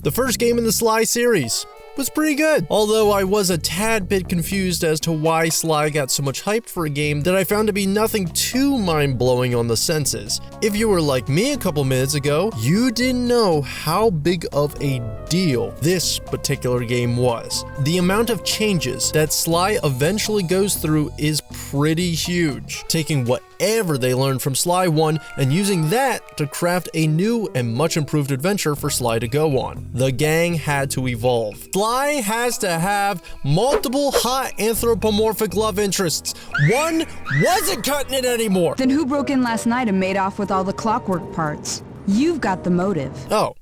The first game in the Sly series was pretty good, although I was a tad bit confused as to why Sly got so much hype for a game that I found to be nothing too mind-blowing on the senses. If you were like me a couple minutes ago, you didn't know how big of a deal this particular game was. The amount of changes that Sly eventually goes through is pretty huge, taking whatever they learned from Sly 1 and using that to craft a new and much improved adventure for Sly to go on. The gang had to evolve. Sly has to have multiple hot anthropomorphic love interests. One wasn't cutting it anymore. Then who broke in last night and made off with all the clockwork parts? You've got the motive. Oh,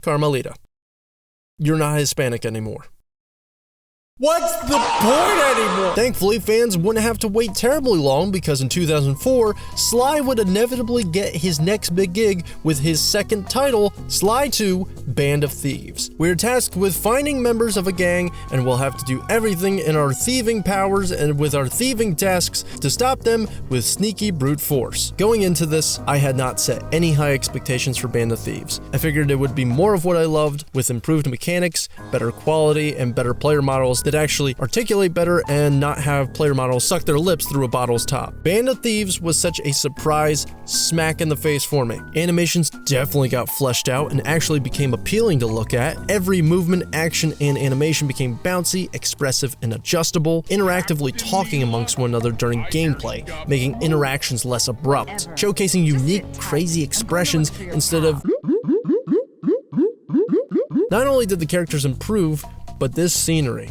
Carmelita. You're not Hispanic anymore. What's the point anymore? Thankfully, fans wouldn't have to wait terribly long because in 2004, Sly would inevitably get his next big gig with his second title, Sly 2: Band of Thieves. We're tasked with finding members of a gang and we'll have to do everything in our thieving powers and with our thieving tasks to stop them with sneaky brute force. Going into this, I had not set any high expectations for Band of Thieves. I figured it would be more of what I loved with improved mechanics, better quality, and better player models that actually articulate better and not have player models suck their lips through a bottle's top. Band of Thieves was such a surprise smack in the face for me. Animations definitely got fleshed out and actually became appealing to look at. Every movement, action, and animation became bouncy, expressive, and adjustable, interactively talking amongst one another during gameplay, making interactions less abrupt, showcasing unique, crazy expressions instead of... Not only did the characters improve, but this scenery.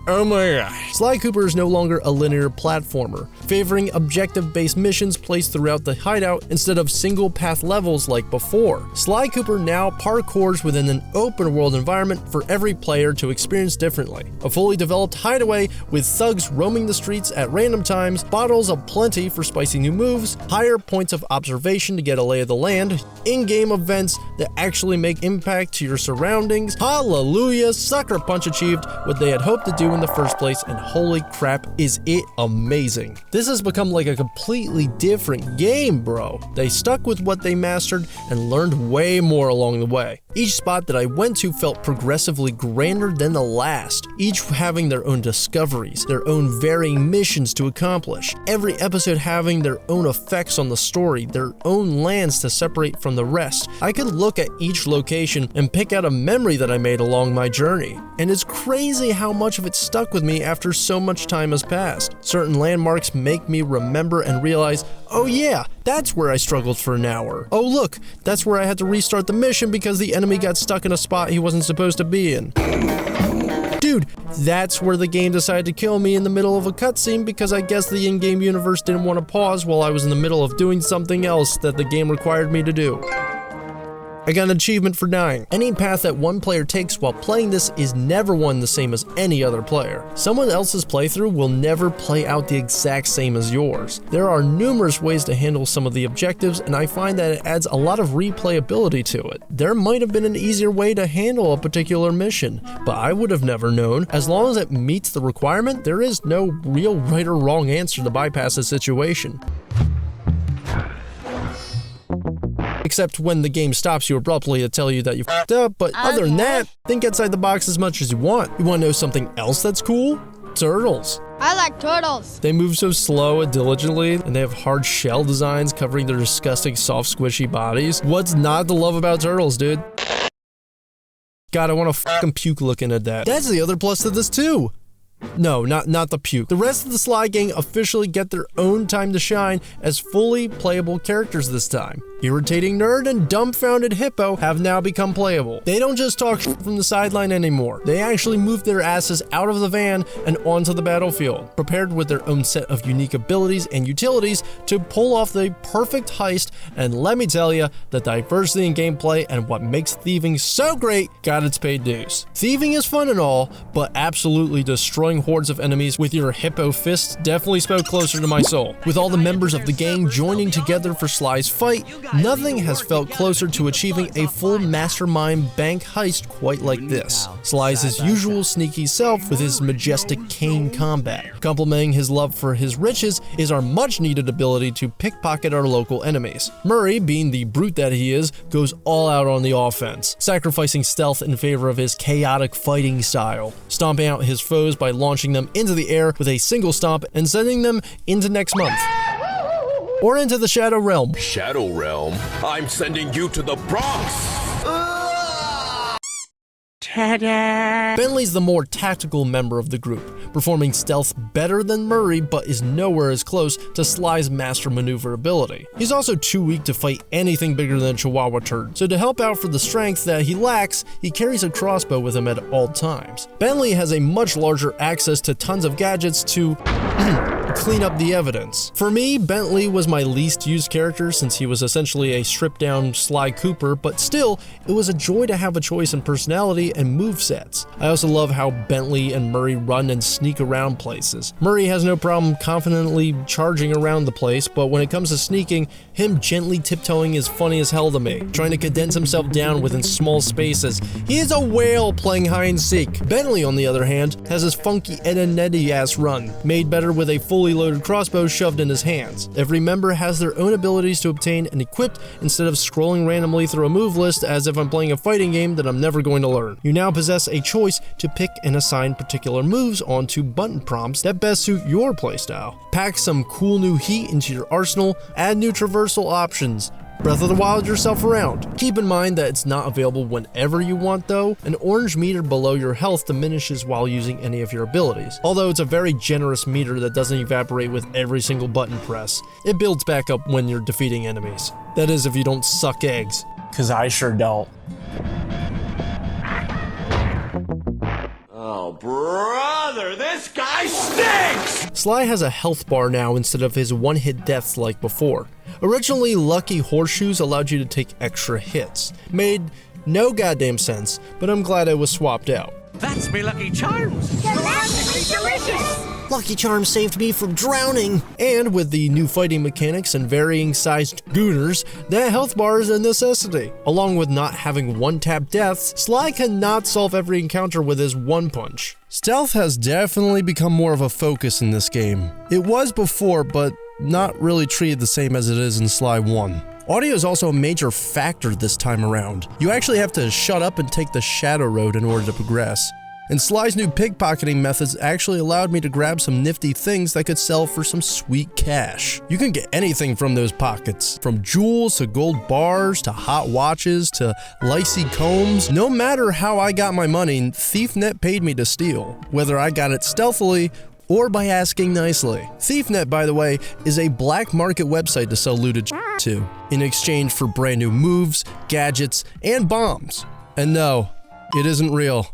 Oh my god. Sly Cooper is no longer a linear platformer, favoring objective-based missions placed throughout the hideout instead of single-path levels like before. Sly Cooper now parkours within an open-world environment for every player to experience differently. A fully developed hideaway with thugs roaming the streets at random times, bottles aplenty for spicy new moves, higher points of observation to get a lay of the land, in-game events that actually make impact to your surroundings. Hallelujah, Sucker Punch achieved what they had hoped to do in the first place, and holy crap, is it amazing. This has become like a completely different game, bro. They stuck with what they mastered and learned way more along the way. Each spot that I went to felt progressively grander than the last, each having their own discoveries, their own varying missions to accomplish, every episode having their own effects on the story, their own lands to separate from the rest. I could look at each location and pick out a memory that I made along my journey, and it's crazy how much of it stuck with me after so much time has passed. Certain landmarks make me remember and realize, oh yeah, that's where I struggled for an hour. Oh look, that's where I had to restart the mission because the enemy got stuck in a spot he wasn't supposed to be in. Dude, that's where the game decided to kill me in the middle of a cutscene because I guess the in-game universe didn't want to pause while I was in the middle of doing something else that the game required me to do. I got an achievement for dying. Any path that one player takes while playing this is never one the same as any other player. Someone else's playthrough will never play out the exact same as yours. There are numerous ways to handle some of the objectives, and I find that it adds a lot of replayability to it. There might have been an easier way to handle a particular mission, but I would have never known. As long as it meets the requirement, there is no real right or wrong answer to bypass a situation. Except when the game stops you abruptly to tell you that you f***ed up, but other than that, think outside the box as much as you want. You want to know something else that's cool? Turtles. I like turtles. They move so slow and diligently, and they have hard shell designs covering their disgusting soft squishy bodies. What's not to love about turtles, dude? God, I want to fucking puke looking at that. That's the other plus to this too. No, not the puke. The rest of the Sly gang officially get their own time to shine as fully playable characters this time. Irritating Nerd and Dumbfounded Hippo have now become playable. They don't just talk from the sideline anymore. They actually move their asses out of the van and onto the battlefield, prepared with their own set of unique abilities and utilities to pull off the perfect heist. And let me tell you, the diversity in gameplay and what makes thieving so great got its paid dues. Thieving is fun and all, but absolutely destroying hordes of enemies with your hippo fists definitely spoke closer to my soul. With all the members of the gang joining together for Sly's fight, Nothing has felt closer to achieving a full mastermind bank heist quite like this. Sly is his usual sneaky self with his majestic cane combat. Complementing his love for his riches is our much needed ability to pickpocket our local enemies. Murray, being the brute that he is, goes all out on the offense, sacrificing stealth in favor of his chaotic fighting style, stomping out his foes by launching them into the air with a single stomp and sending them into next month. Or into the Shadow Realm. Shadow Realm? I'm sending you to the Bronx! Ta-da! Bentley's the more tactical member of the group, performing stealth better than Murray but is nowhere as close to Sly's master maneuverability. He's also too weak to fight anything bigger than a Chihuahua turd, so to help out for the strength that he lacks, he carries a crossbow with him at all times. Bentley has a much larger access to tons of gadgets to clean up the evidence. For me, Bentley was my least used character since he was essentially a stripped down Sly Cooper, but still, it was a joy to have a choice in personality and movesets. I also love how Bentley and Murray run and sneak around places. Murray has no problem confidently charging around the place, but when it comes to sneaking, him gently tiptoeing is funny as hell to me, trying to condense himself down within small spaces. He is a whale playing hide and seek. Bentley, on the other hand, has his funky Ed and Nettie ass run, made better with a fully loaded crossbow shoved in his hands. Every member has their own abilities to obtain and equipped instead of scrolling randomly through a move list as if I'm playing a fighting game that I'm never going to learn. You now possess a choice to pick and assign particular moves onto button prompts that best suit your playstyle. Pack some cool new heat into your arsenal, add new traversal options, Breath of the Wild yourself around. Keep in mind that it's not available whenever you want though. An orange meter below your health diminishes while using any of your abilities. Although it's a very generous meter that doesn't evaporate with every single button press. It builds back up when you're defeating enemies. That is if you don't suck eggs. 'Cause I sure don't. Oh, brother, this guy stinks! Sly has a health bar now instead of his one-hit deaths like before. Originally, lucky horseshoes allowed you to take extra hits. Made no goddamn sense, but I'm glad it was swapped out. That's me Lucky Charms. Delicious. Lucky Charms saved me from drowning! And with the new fighting mechanics and varying sized gooners, that health bar is a necessity. Along with not having one-tap deaths, Sly cannot solve every encounter with his one punch. Stealth has definitely become more of a focus in this game. It was before, but not really treated the same as it is in Sly 1. Audio is also a major factor this time around. You actually have to shut up and take the shadow road in order to progress. And Sly's new pickpocketing methods actually allowed me to grab some nifty things that could sell for some sweet cash. You can get anything from those pockets, from jewels to gold bars to hot watches to lacy combs. No matter how I got my money, ThiefNet paid me to steal, whether I got it stealthily or by asking nicely. ThiefNet, by the way, is a black market website to sell looted to, in exchange for brand new moves, gadgets, and bombs. And no, it isn't real.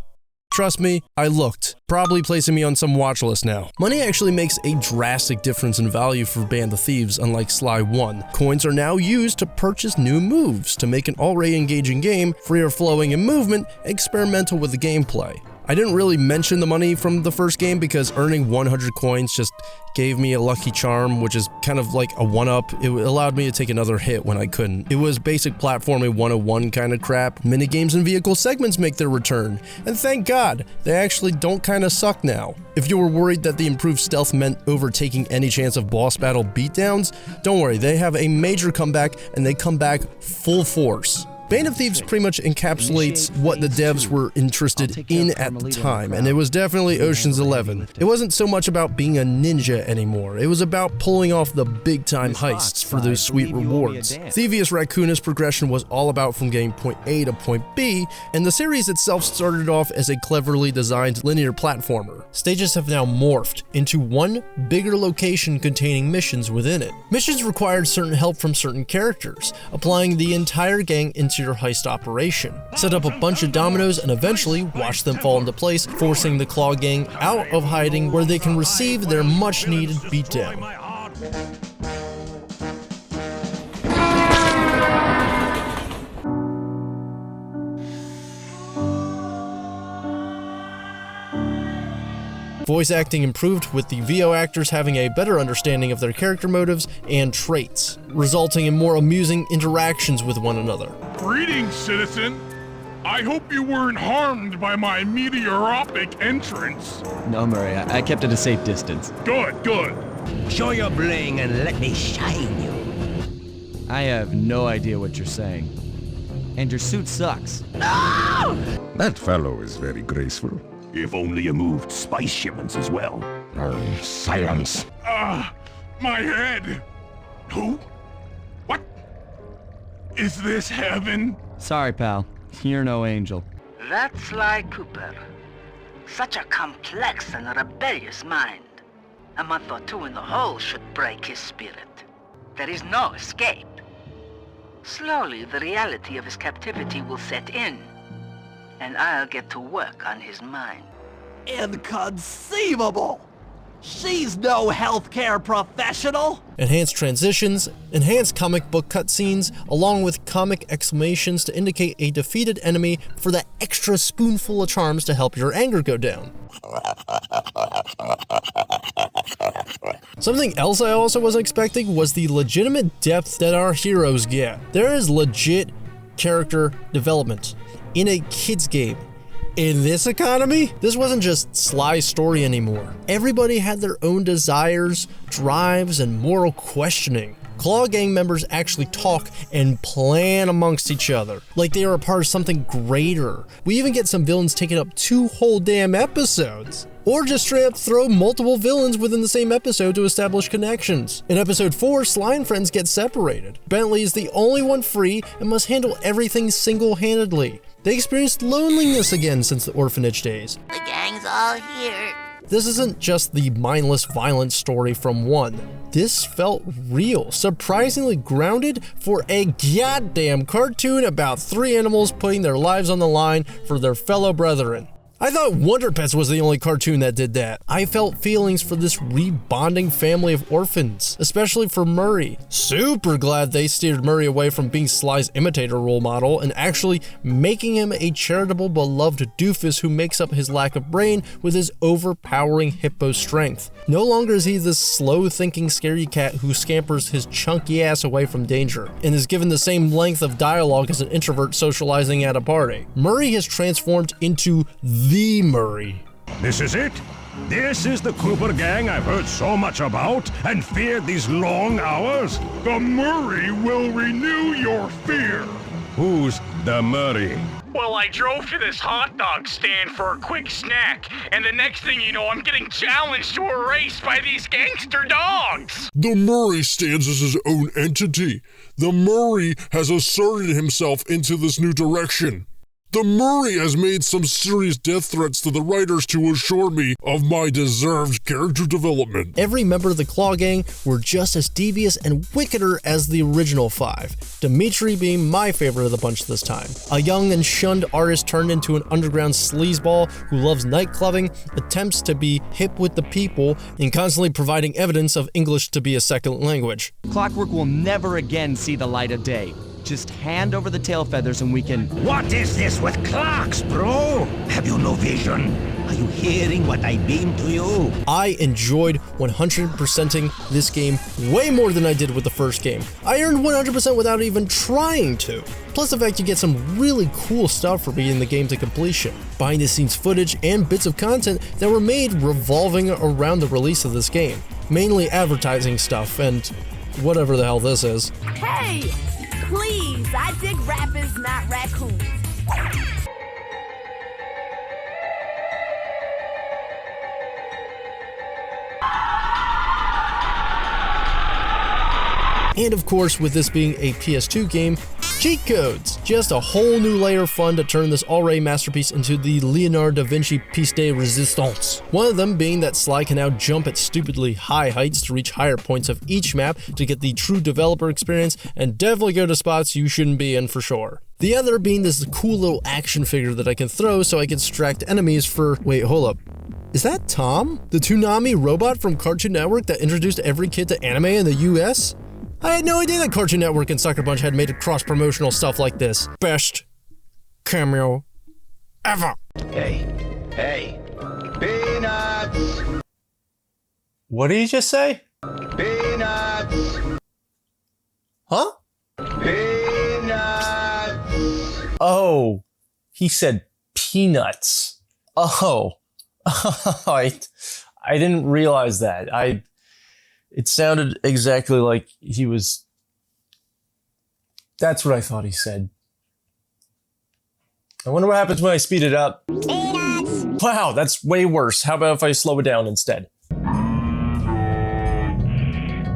Trust me, I looked, probably placing me on some watch list now. Money actually makes a drastic difference in value for Band of Thieves, unlike Sly 1. Coins are now used to purchase new moves to make an already engaging game, freer flowing in movement, experimental with the gameplay. I didn't really mention the money from the first game because earning 100 coins just gave me a lucky charm, which is kind of like a one-up. It allowed me to take another hit when I couldn't. It was basic platforming 101 kind of crap. Minigames and vehicle segments make their return, and thank God, they actually don't kind of suck now. If you were worried that the improved stealth meant overtaking any chance of boss battle beatdowns, don't worry, they have a major comeback and they come back full force. Band of Thieves pretty much encapsulates what the devs were interested in at the time, and it was definitely Ocean's 11. It wasn't so much about being a ninja anymore, it was about pulling off the big-time heists for those sweet rewards. Thievius Raccoonus progression was all about from getting point A to point B, and the series itself started off as a cleverly designed linear platformer. Stages have now morphed into one bigger location containing missions within it. Missions required certain help from certain characters, applying the entire gang into your heist operation. Set up a bunch of dominoes and eventually watch them fall into place, forcing the Claw Gang out of hiding where they can receive their much needed beatdown. Voice acting improved with the VO actors having a better understanding of their character motives and traits, resulting in more amusing interactions with one another. Greetings, citizen. I hope you weren't harmed by my meteoropic entrance. No, Murray, I kept at a safe distance. Good, good. Show your bling and let me shine you. I have no idea what you're saying. And your suit sucks. That fellow is very graceful. If only you moved spice shipments as well. Silence. My head. Who? What? Is this heaven? Sorry, pal. You're no angel. That's Sly Cooper. Such a complex and rebellious mind. A month or two in the hole should break his spirit. There is no escape. Slowly, the reality of his captivity will set in, and I'll get to work on his mind. Inconceivable! She's no healthcare professional! Enhanced transitions, enhanced comic book cutscenes, along with comic exclamations to indicate a defeated enemy for that extra spoonful of charms to help your anger go down. Something else I also wasn't expecting was the legitimate depth that our heroes get. There is legit character development in a kid's game. In this economy, this wasn't just Sly's story anymore. Everybody had their own desires, drives, and moral questioning. Claw Gang members actually talk and plan amongst each other, like they are a part of something greater. We even get some villains taking up 2 whole damn episodes. Or just straight up throw multiple villains within the same episode to establish connections. In episode 4, Sly and friends get separated. Bentley is the only one free and must handle everything single-handedly. They experienced loneliness again since the orphanage days. The gang's all here. This isn't just the mindless violent story from 1. This felt real, surprisingly grounded for a goddamn cartoon about 3 animals putting their lives on the line for their fellow brethren. I thought Wonder Pets was the only cartoon that did that. I felt feelings for this rebonding family of orphans, especially for Murray. Super glad they steered Murray away from being Sly's imitator role model and actually making him a charitable, beloved doofus who makes up his lack of brain with his overpowering hippo strength. No longer is he this slow-thinking scaredy cat who scampers his chunky ass away from danger and is given the same length of dialogue as an introvert socializing at a party. Murray has transformed into the Murray. This is it? This is the Cooper gang I've heard so much about and feared these long hours? The Murray will renew your fear. Who's the Murray? Well, I drove to this hot dog stand for a quick snack, and the next thing you know, I'm getting challenged to a race by these gangster dogs. The Murray stands as his own entity. The Murray has asserted himself into this new direction. The Murray has made some serious death threats to the writers to assure me of my deserved character development. Every member of the Claw Gang were just as devious and wickeder as the original 5, Dimitri being my favorite of the bunch this time. A young and shunned artist turned into an underground sleazeball who loves nightclubbing, attempts to be hip with the people, and constantly providing evidence of English to be a second language. Clockwork will never again see the light of day. Just hand over the tail feathers and we can... What is this with clocks, bro? Have you no vision? Are you hearing what I beam to you? I enjoyed 100%ing this game way more than I did with the first game. I earned 100% without even trying to. Plus the fact you get some really cool stuff for beating the game to completion. Behind the scenes footage and bits of content that were made revolving around the release of this game. Mainly advertising stuff and whatever the hell this is. Hey! Please, I dig rappers, not raccoons. And of course, with this being a PS2 game, cheat codes. Just a whole new layer of fun to turn this already masterpiece into the Leonardo da Vinci piece de resistance. One of them being that Sly can now jump at stupidly high heights to reach higher points of each map to get the true developer experience and definitely go to spots you shouldn't be in for sure. The other being this cool little action figure that I can throw so I can distract enemies for... Wait, hold up. Is that Tom? The Toonami robot from Cartoon Network that introduced every kid to anime in the US? I had no idea that Cartoon Network and Sucker Punch had made a cross-promotional stuff like this. Best cameo ever. Hey, Peanuts! What did he just say? Peanuts! Huh? Peanuts! Oh, he said peanuts. Oh, I didn't realize that. It sounded exactly like he was. That's what I thought he said. I wonder what happens when I speed it up. Peanuts! Wow, that's way worse. How about if I slow it down instead?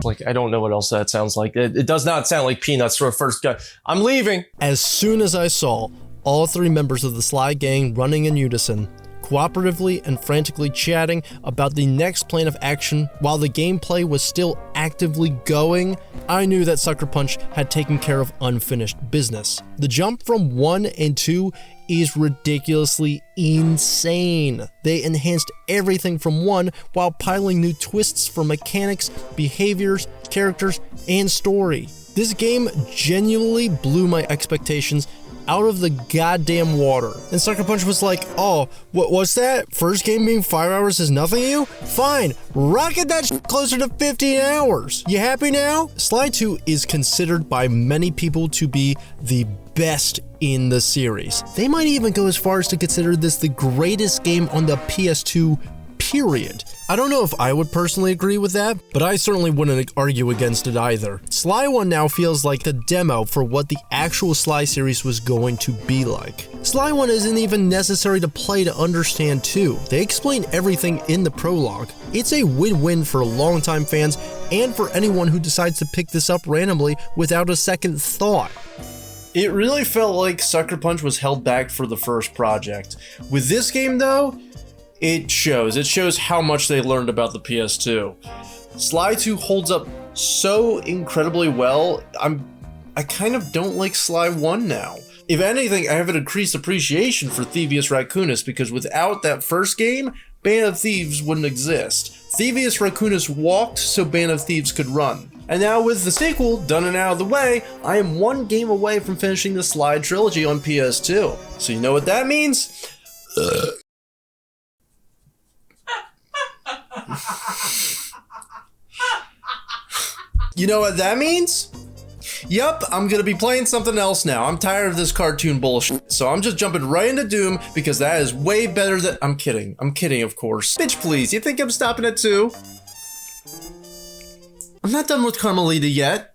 Like, I don't know what else that sounds like. It does not sound like peanuts for a first guy. I'm leaving. As soon as I saw all three members of the Sly gang running in unison, cooperatively and frantically chatting about the next plan of action while the gameplay was still actively going, I knew that Sucker Punch had taken care of unfinished business. The jump from 1 and 2 is ridiculously insane. They enhanced everything from 1 while piling new twists for mechanics, behaviors, characters, and story. This game genuinely blew my expectations out of the goddamn water. And Sucker Punch was like, oh, what's that? First game being 5 hours is nothing to you? Fine, rocket that closer to 15 hours. You happy now? Sly 2 is considered by many people to be the best in the series. They might even go as far as to consider this the greatest game on the PS2, period. I don't know if I would personally agree with that, but I certainly wouldn't argue against it either. Sly 1 now feels like the demo for what the actual Sly series was going to be like. Sly 1 isn't even necessary to play to understand 2. They explain everything in the prologue. It's a win-win for longtime fans and for anyone who decides to pick this up randomly without a second thought. It really felt like Sucker Punch was held back for the first project. With this game though, it shows. It shows how much they learned about the PS2. Sly 2 holds up so incredibly well. I kind of don't like Sly 1 now. If anything, I have an increased appreciation for Thievius Raccoonus because without that first game, Band of Thieves wouldn't exist. Thievius Raccoonus walked so Band of Thieves could run. And now with the sequel done and out of the way, I am one game away from finishing the Sly trilogy on PS2. So you know what that means? You know what that means? Yup, I'm gonna be playing something else now. I'm tired of this cartoon bullshit, so I'm just jumping right into Doom because that is way better than— I'm kidding, of course. Bitch please, you think I'm stopping at 2? I'm not done with Carmelita yet.